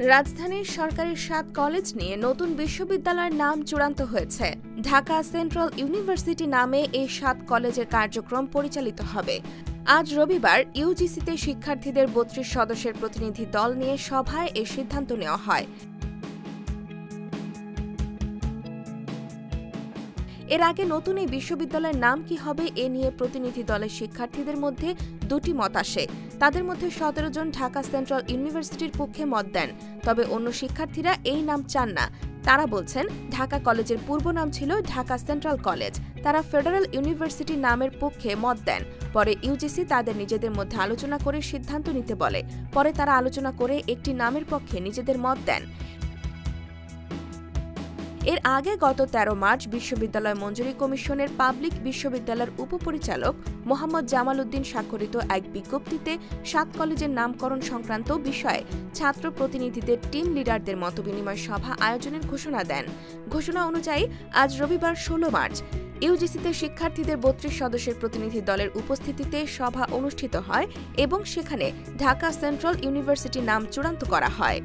রাজধানীর সরকারি ৭ কলেজ নিয়ে নতুন বিশ্ববিদ্যালয়ের নাম চূড়ান্ত হয়েছে। ঢাকা সেন্ট্রাল ইউনিভার্সিটি নামে এই ৭ কলেজের কার্যক্রম পরিচালিত হবে। আজ রবিবার ইউজিসিতে শিক্ষার্থীদের ৩২ সদস্যের প্রতিনিধি দল নিয়ে সভায় এ সিদ্ধান্ত নেওয়া হয়। এর আগে নতুন এই বিশ্ববিদ্যালয়ের নাম কি হবে এ নিয়ে প্রতিনিধি দলের শিক্ষার্থীদের মধ্যে দুটি মত আসে। তাদের মধ্যে ১৭ জন ঢাকা সেন্ট্রাল ইউনিভার্সিটির পক্ষে মত দেন, তবে অন্য শিক্ষার্থীরা এই নাম চান না। তারা বলছেন, ঢাকা কলেজের পূর্ব নাম ছিল ঢাকা সেন্ট্রাল কলেজ। তারা ফেডারেল ইউনিভার্সিটি নামের পক্ষে মত দেন। পরে ইউজিসি তাদের নিজেদের মধ্যে আলোচনা করে সিদ্ধান্ত নিতে বলে। পরে তারা আলোচনা করে একটি নামের পক্ষে নিজেদের মত দেন। এর আগে গত ১৩ মার্চ বিশ্ববিদ্যালয় মঞ্জুরি কমিশনের পাবলিক বিশ্ববিদ্যালয়ের উপপরিচালক মোহাম্মদ জামাল উদ্দিন স্বাক্ষরিত এক বিজ্ঞপ্তিতে ৭ কলেজের নামকরণ সংক্রান্ত বিষয়ে ছাত্র প্রতিনিধিদের টিম লিডারদের মতবিনিময় সভা আয়োজনের ঘোষণা দেন। ঘোষণা অনুযায়ী আজ রবিবার ১৬ মার্চ ইউজিসিতে শিক্ষার্থীদের ৩২ সদস্যের প্রতিনিধি দলের উপস্থিতিতে সভা অনুষ্ঠিত হয় এবং সেখানে ঢাকা সেন্ট্রাল ইউনিভার্সিটি নাম চূড়ান্ত করা হয়।